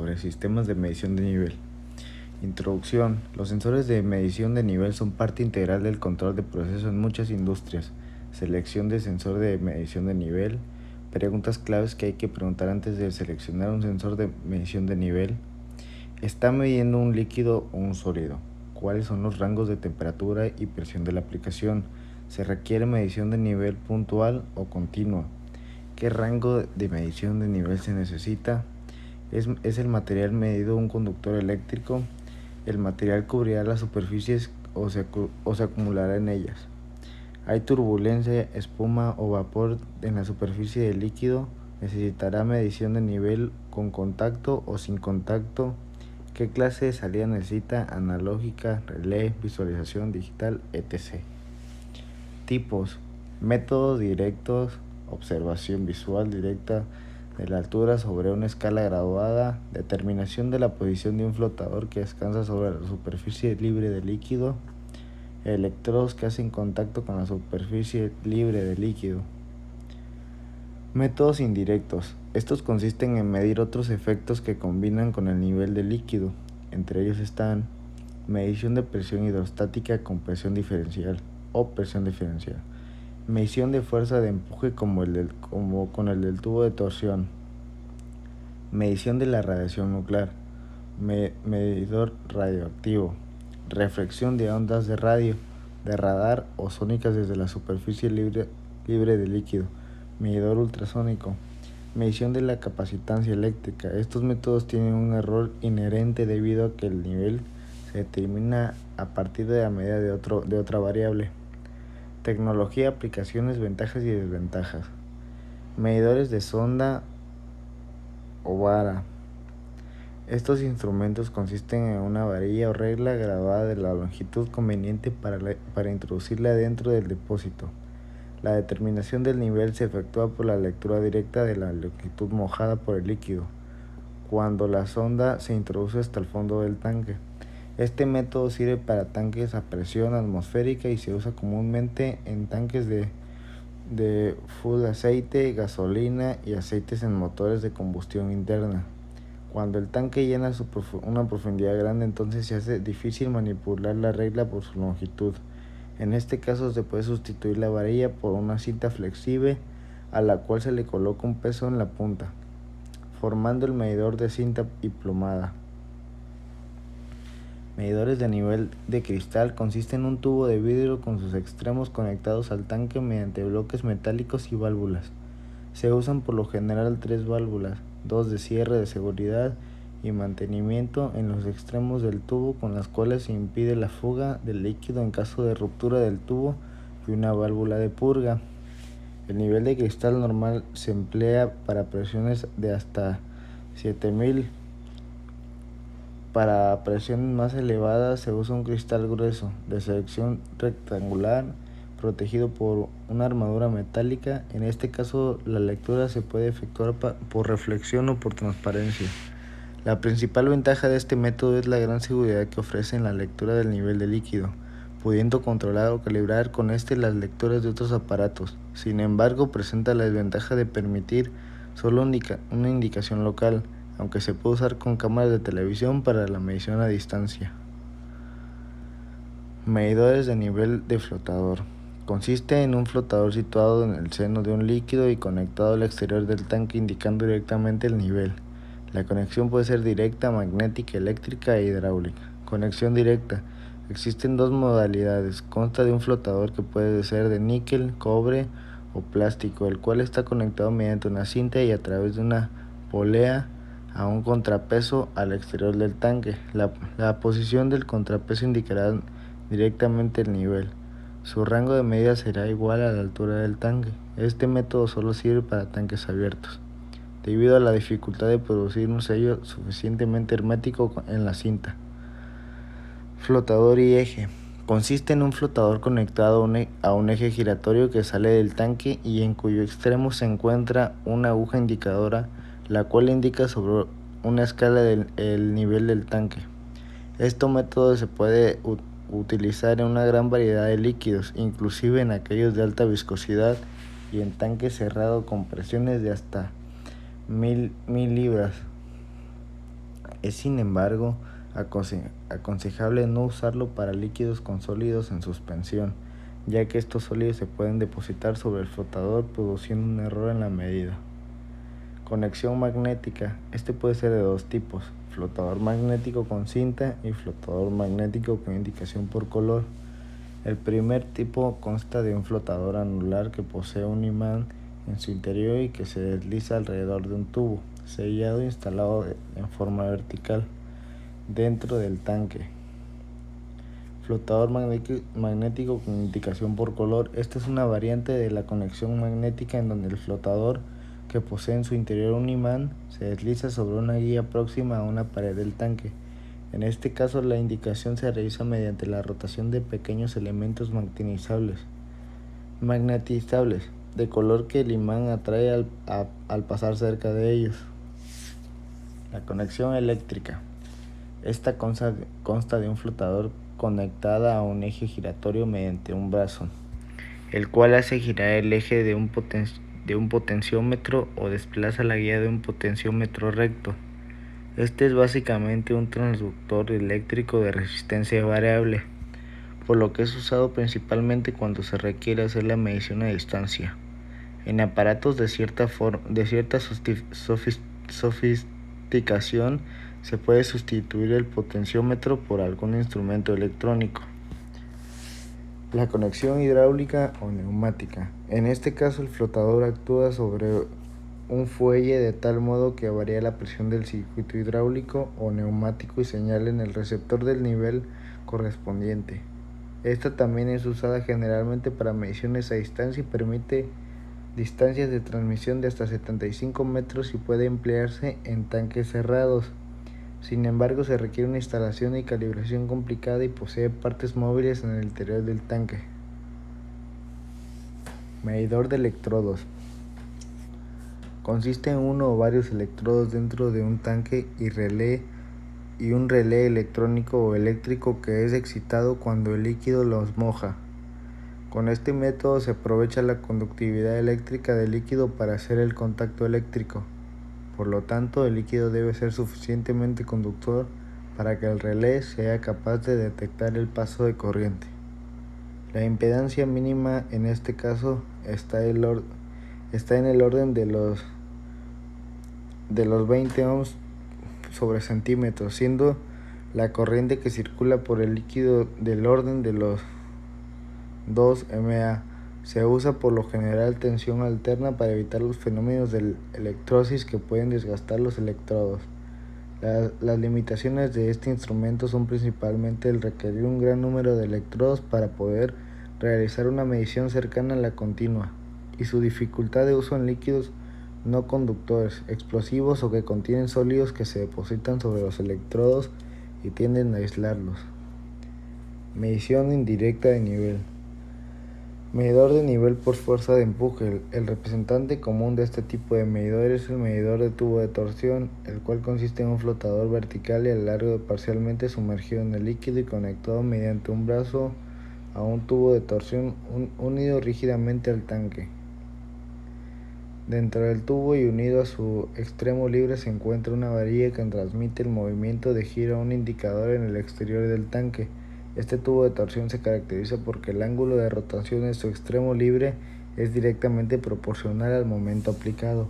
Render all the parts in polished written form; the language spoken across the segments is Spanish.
sobre sistemas de medición de nivel. Introducción. Los sensores de medición de nivel son parte integral del control de procesos en muchas industrias. Selección de sensor de medición de nivel. Preguntas claves que hay que preguntar antes de seleccionar un sensor de medición de nivel. ¿Está midiendo un líquido o un sólido? ¿Cuáles son los rangos de temperatura y presión de la aplicación? ¿Se requiere medición de nivel puntual o continua? ¿Qué rango de medición de nivel se necesita? ¿Es el material medido un conductor eléctrico? ¿El material cubrirá las superficies o se acumulará en ellas? ¿Hay turbulencia, espuma o vapor en la superficie del líquido? ¿Necesitará medición de nivel con contacto o sin contacto? ¿Qué clase de salida necesita? Analógica, relé, visualización digital, etc. Tipos: métodos directos, observación visual directa de la altura sobre una escala graduada, determinación de la posición de un flotador que descansa sobre la superficie libre de líquido, electrodos que hacen contacto con la superficie libre de líquido. Métodos indirectos. Estos consisten en medir otros efectos que combinan con el nivel del líquido. Entre ellos están medición de presión hidrostática con presión diferencial o presión diferencial, medición de fuerza de empuje como con el del tubo de torsión, medición de la radiación nuclear, medidor radioactivo, reflexión de ondas de radio, de radar o sónicas desde la superficie libre de líquido, medidor ultrasónico, medición de la capacitancia eléctrica. Estos métodos tienen un error inherente debido a que el nivel se determina a partir de la medida de otra variable. Tecnología, aplicaciones, ventajas y desventajas. Medidores de sonda o vara. Estos instrumentos consisten en una varilla o regla graduada de la longitud conveniente para introducirla dentro del depósito. La determinación del nivel se efectúa por la lectura directa de la longitud mojada por el líquido, cuando la sonda se introduce hasta el fondo del tanque. Este método sirve para tanques a presión atmosférica y se usa comúnmente en tanques de full aceite, gasolina y aceites en motores de combustión interna. Cuando el tanque llena una profundidad grande, entonces se hace difícil manipular la regla por su longitud. En este caso se puede sustituir la varilla por una cinta flexible a la cual se le coloca un peso en la punta, formando el medidor de cinta y plomada. Medidores de nivel de cristal. Consiste en un tubo de vidrio con sus extremos conectados al tanque mediante bloques metálicos y válvulas. Se usan por lo general 3 válvulas, 2 de cierre de seguridad y mantenimiento en los extremos del tubo, con las cuales se impide la fuga del líquido en caso de ruptura del tubo, y una válvula de purga. El nivel de cristal normal se emplea para presiones de hasta 7000. Para presiones más elevadas se usa un cristal grueso, de sección rectangular, protegido por una armadura metálica. En este caso, la lectura se puede efectuar por reflexión o por transparencia. La principal ventaja de este método es la gran seguridad que ofrece en la lectura del nivel de líquido, pudiendo controlar o calibrar con las lecturas de otros aparatos. Sin embargo, presenta la desventaja de permitir solo una indicación local, aunque se puede usar con cámaras de televisión para la medición a distancia. Medidores de nivel de flotador. Consiste en un flotador situado en el seno de un líquido y conectado al exterior del tanque, indicando directamente el nivel. La conexión puede ser directa, magnética, eléctrica e hidráulica. Conexión directa. Existen 2 modalidades. Consta de un flotador que puede ser de níquel, cobre o plástico, el cual está conectado mediante una cinta y a través de una polea a un contrapeso al exterior del tanque. La posición del contrapeso indicará directamente el nivel. Su rango de medida será igual a la altura del tanque. Este método solo sirve para tanques abiertos, debido a la dificultad de producir un sello suficientemente hermético en la cinta. Flotador y eje. Consiste en un flotador conectado a un eje giratorio que sale del tanque y en cuyo extremo se encuentra una aguja indicadora, la cual indica sobre una escala el nivel del tanque. Este método se puede utilizar en una gran variedad de líquidos, inclusive en aquellos de alta viscosidad y en tanques cerrados con presiones de hasta 1000 libras. Es sin embargo aconsejable no usarlo para líquidos con sólidos en suspensión, ya que estos sólidos se pueden depositar sobre el flotador produciendo un error en la medida. Conexión magnética. Este puede ser de dos tipos: flotador magnético con cinta y flotador magnético con indicación por color. El primer tipo consta de un flotador anular que posee un imán en su interior y que se desliza alrededor de un tubo sellado instalado en forma vertical dentro del tanque. Flotador magnético con indicación por color. Esta es una variante de la conexión magnética en donde el flotador, que posee en su interior un imán, se desliza sobre una guía próxima a una pared del tanque. En este caso, la indicación se realiza mediante la rotación de pequeños elementos magnetizables de color que el imán atrae al pasar cerca de ellos. La conexión eléctrica. Esta consta de un flotador conectada a un eje giratorio mediante un brazo, el cual hace girar el eje de un potenciómetro o desplaza la guía de un potenciómetro recto. Este es básicamente un transductor eléctrico de resistencia variable, por lo que es usado principalmente cuando se requiere hacer la medición a distancia. En aparatos de cierta sofisticación se puede sustituir el potenciómetro por algún instrumento electrónico. La conexión hidráulica o neumática. En este caso, el flotador actúa sobre un fuelle de tal modo que varía la presión del circuito hidráulico o neumático y señala en el receptor del nivel correspondiente. Esta también es usada generalmente para mediciones a distancia y permite distancias de transmisión de hasta 75 metros y puede emplearse en tanques cerrados. Sin embargo, se requiere una instalación y calibración complicada y posee partes móviles en el interior del tanque. Medidor de electrodos. Consiste en uno o varios electrodos dentro de un tanque y un relé electrónico o eléctrico que es excitado cuando el líquido los moja. Con este método se aprovecha la conductividad eléctrica del líquido para hacer el contacto eléctrico. Por lo tanto, el líquido debe ser suficientemente conductor para que el relé sea capaz de detectar el paso de corriente. La impedancia mínima en este caso está en el orden de los 20 ohms sobre centímetros, siendo la corriente que circula por el líquido del orden de los 2 mA. Se usa por lo general tensión alterna para evitar los fenómenos de electrosis que pueden desgastar los electrodos. Las limitaciones de este instrumento son principalmente el requerir un gran número de electrodos para poder realizar una medición cercana a la continua, y su dificultad de uso en líquidos no conductores, explosivos o que contienen sólidos que se depositan sobre los electrodos y tienden a aislarlos. Medición indirecta de nivel. Medidor de nivel por fuerza de empuje. El representante común de este tipo de medidor es el medidor de tubo de torsión, el cual consiste en un flotador vertical y largo parcialmente sumergido en el líquido y conectado mediante un brazo a un tubo de torsión unido rígidamente al tanque. Dentro del tubo y unido a su extremo libre se encuentra una varilla que transmite el movimiento de giro a un indicador en el exterior del tanque. Este tubo de torsión se caracteriza porque el ángulo de rotación en su extremo libre es directamente proporcional al momento aplicado.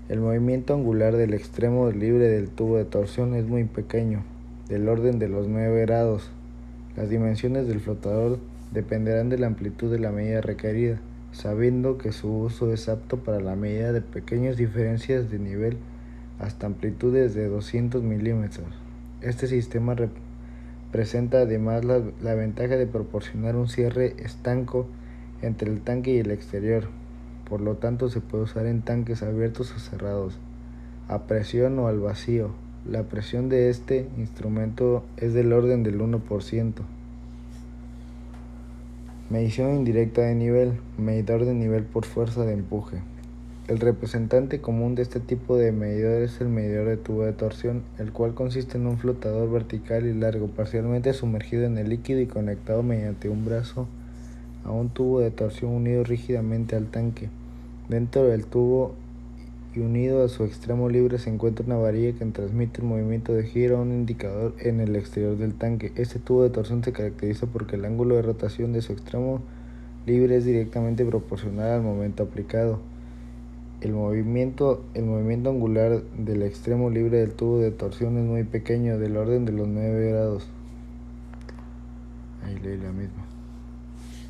El movimiento angular del extremo libre del tubo de torsión es muy pequeño, del orden de los 9 grados. Las dimensiones del flotador dependerán de la amplitud de la medida requerida, sabiendo que su uso es apto para la medida de pequeñas diferencias de nivel hasta amplitudes de 200 milímetros. Este sistema presenta además la ventaja de proporcionar un cierre estanco entre el tanque y el exterior. Por lo tanto, se puede usar en tanques abiertos o cerrados, a presión o al vacío. La presión de este instrumento es del orden del 1%. Medición indirecta de nivel. Medidor de nivel por fuerza de empuje. El representante común de este tipo de medidor es el medidor de tubo de torsión, el cual consiste en un flotador vertical y largo parcialmente sumergido en el líquido y conectado mediante un brazo a un tubo de torsión unido rígidamente al tanque. Dentro del tubo y unido a su extremo libre se encuentra una varilla que transmite el movimiento de giro a un indicador en el exterior del tanque. Este tubo de torsión se caracteriza porque el ángulo de rotación de su extremo libre es directamente proporcional al momento aplicado. El movimiento angular del extremo libre del tubo de torsión es muy pequeño, del orden de los 9 grados. Ahí leí la misma.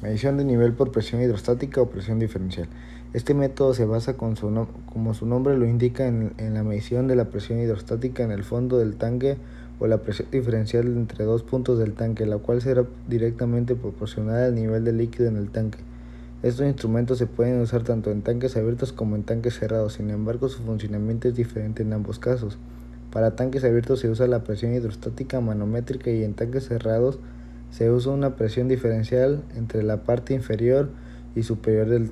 Medición de nivel por presión hidrostática o presión diferencial. Este método se basa, como su nombre lo indica, en la medición de la presión hidrostática en el fondo del tanque o la presión diferencial entre dos puntos del tanque, la cual será directamente proporcional al nivel de líquido en el tanque. Estos instrumentos se pueden usar tanto en tanques abiertos como en tanques cerrados, sin embargo su funcionamiento es diferente en ambos casos. Para tanques abiertos se usa la presión hidrostática manométrica y en tanques cerrados se usa una presión diferencial entre la parte inferior y superior del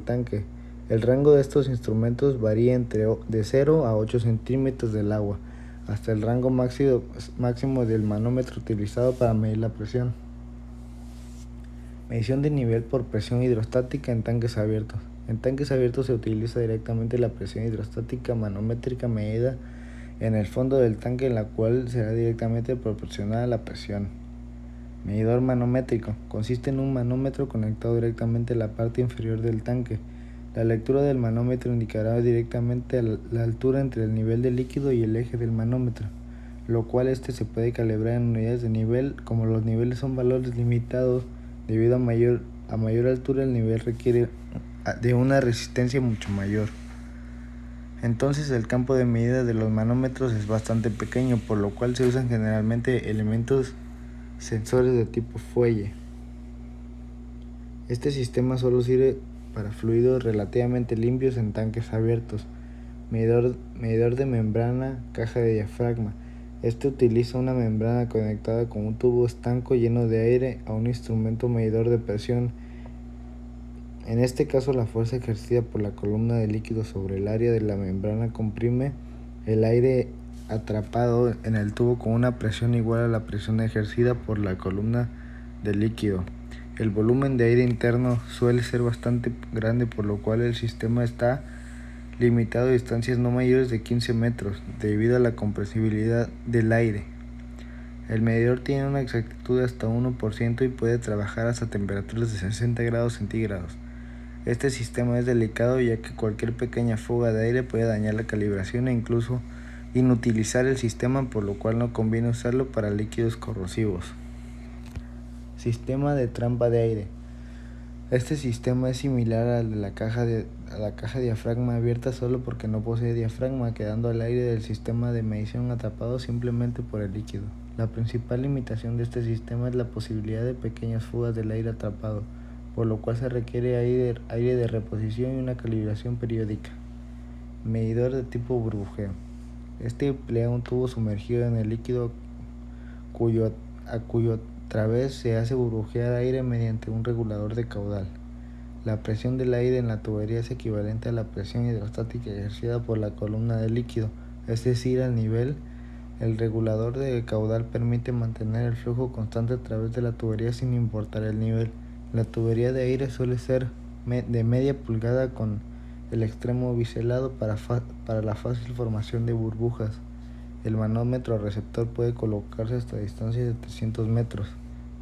tanque. El rango de estos instrumentos varía de 0 a 8 centímetros del agua, hasta el rango máximo del manómetro utilizado para medir la presión. Medición de nivel por presión hidrostática en tanques abiertos. En tanques abiertos se utiliza directamente la presión hidrostática manométrica medida en el fondo del tanque, la cual será directamente proporcional a la presión. Medidor manométrico. Consiste en un manómetro conectado directamente a la parte inferior del tanque. La lectura del manómetro indicará directamente la altura entre el nivel de líquido y el eje del manómetro, lo cual se puede calibrar en unidades de nivel. Como los niveles son valores limitados, debido a mayor altura el nivel requiere de una resistencia mucho mayor. Entonces el campo de medida de los manómetros es bastante pequeño, por lo cual se usan generalmente elementos sensores de tipo fuelle. Este sistema solo sirve para fluidos relativamente limpios en tanques abiertos. Medidor de membrana, caja de diafragma. Utiliza una membrana conectada con un tubo estanco lleno de aire a un instrumento medidor de presión. En este caso, la fuerza ejercida por la columna de líquido sobre el área de la membrana comprime el aire atrapado en el tubo con una presión igual a la presión ejercida por la columna de líquido. El volumen de aire interno suele ser bastante grande, por lo cual el sistema está limitado a distancias no mayores de 15 metros debido a la compresibilidad del aire. El medidor tiene una exactitud de hasta 1% y puede trabajar hasta temperaturas de 60 grados centígrados. Este sistema es delicado, ya que cualquier pequeña fuga de aire puede dañar la calibración e incluso inutilizar el sistema, por lo cual no conviene usarlo para líquidos corrosivos. Sistema de trampa de aire. Este sistema es similar al de la caja diafragma abierta, solo porque no posee diafragma, quedando el aire del sistema de medición atrapado simplemente por el líquido. La principal limitación de este sistema es la posibilidad de pequeñas fugas del aire atrapado, por lo cual se requiere aire de reposición y una calibración periódica. Medidor de tipo burbujeo. Emplea un tubo sumergido en el líquido a cuyo través se hace burbujear aire mediante un regulador de caudal. La presión del aire en la tubería es equivalente a la presión hidrostática ejercida por la columna de líquido, es decir, al nivel. El regulador de caudal permite mantener el flujo constante a través de la tubería sin importar el nivel. La tubería de aire suele ser de media pulgada con el extremo biselado para la fácil formación de burbujas. El manómetro receptor puede colocarse hasta distancias de 300 metros.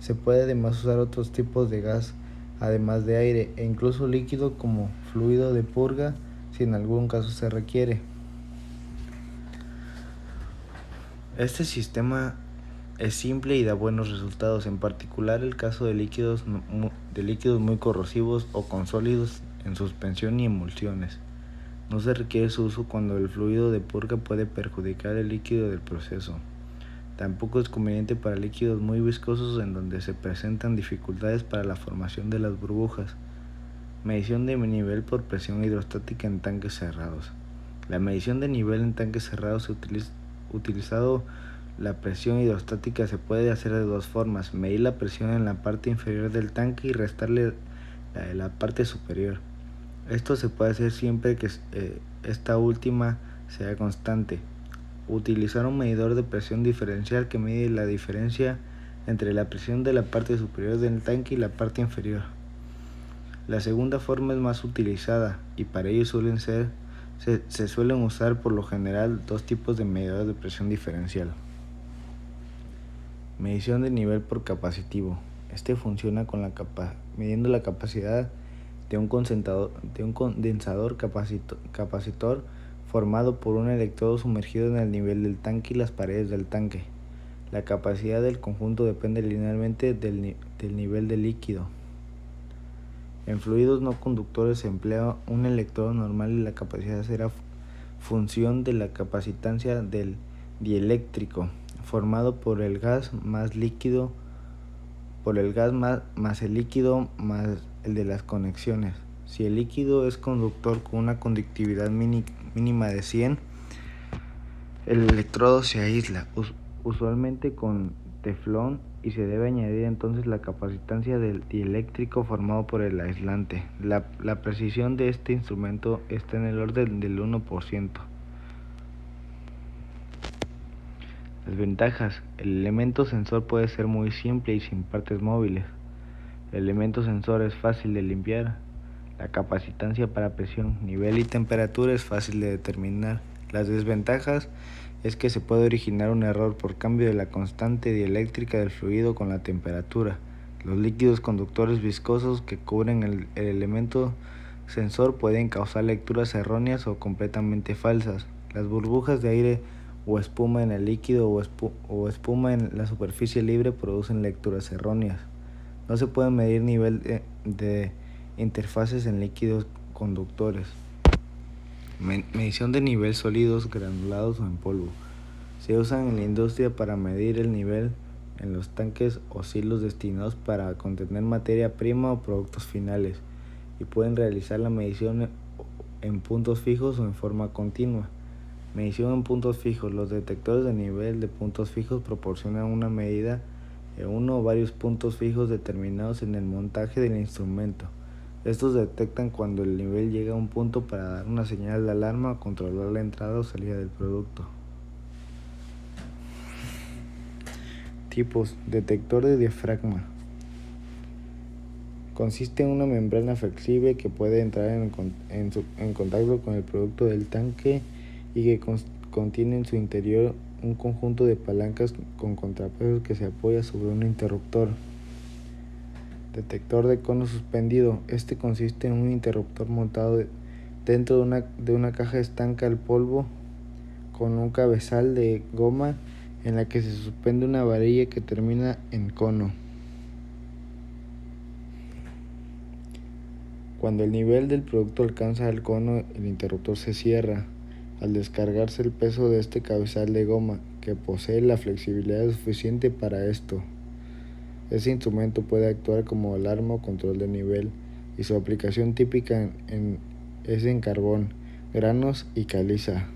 Se puede además usar otros tipos de gas, además de aire, e incluso líquido como fluido de purga, si en algún caso se requiere. Este sistema es simple y da buenos resultados, en particular el caso de líquidos muy corrosivos o con sólidos en suspensión y emulsiones. No se requiere su uso cuando el fluido de purga puede perjudicar el líquido del proceso. Tampoco es conveniente para líquidos muy viscosos en donde se presentan dificultades para la formación de las burbujas. Medición de nivel por presión hidrostática en tanques cerrados. La medición de nivel en tanques cerrados utilizando la presión hidrostática se puede hacer de dos formas: medir la presión en la parte inferior del tanque y restarle la de la parte superior. Esto se puede hacer siempre que esta última sea constante. Utilizar un medidor de presión diferencial que mide la diferencia entre la presión de la parte superior del tanque y la parte inferior. La segunda forma es más utilizada y para ello suele ser Se suelen usar por lo general dos tipos de medidores de presión diferencial. Medición de nivel por capacitivo. Este funciona con midiendo la capacidad de un condensador capacitor formado por un electrodo sumergido en el nivel del tanque y las paredes del tanque. La capacidad del conjunto depende linealmente del nivel del líquido. En fluidos no conductores se emplea un electrodo normal y la capacidad será función de la capacitancia del dieléctrico, formado por el gas más el líquido más el de las conexiones. Si el líquido es conductor con una conductividad mínima de 100, el electrodo se aísla, usualmente con teflón, y se debe añadir entonces la capacitancia del dieléctrico formado por el aislante. La precisión de este instrumento está en el orden del 1%. Las ventajas. El elemento sensor puede ser muy simple y sin partes móviles. El elemento sensor es fácil de limpiar. La capacitancia para presión, nivel y temperatura es fácil de determinar. Las desventajas es que se puede originar un error por cambio de la constante dieléctrica del fluido con la temperatura. Los líquidos conductores viscosos que cubren el elemento sensor pueden causar lecturas erróneas o completamente falsas. Las burbujas de aire o espuma en el líquido o espuma en la superficie libre producen lecturas erróneas. No se puede medir nivel de interfaces en líquidos conductores. Medición de nivel sólidos, granulados o en polvo. Se usan en la industria para medir el nivel en los tanques o silos destinados para contener materia prima o productos finales, y pueden realizar la medición en puntos fijos o en forma continua. Medición en puntos fijos. Los detectores de nivel de puntos fijos proporcionan una medida en uno o varios puntos fijos determinados en el montaje del instrumento. Estos detectan cuando el nivel llega a un punto para dar una señal de alarma o controlar la entrada o salida del producto. Tipos. Detector de diafragma. Consiste en una membrana flexible que puede entrar en contacto con el producto del tanque y que contiene en su interior un conjunto de palancas con contrapesos que se apoya sobre un interruptor. Detector de cono suspendido. Este consiste en un interruptor montado dentro de una caja estanca al polvo con un cabezal de goma en la que se suspende una varilla que termina en cono. Cuando el nivel del producto alcanza el cono, el interruptor se cierra al descargarse el peso de este cabezal de goma, que posee la flexibilidad suficiente para esto. Este instrumento puede actuar como alarma o control de nivel, y su aplicación típica es en carbón, granos y caliza.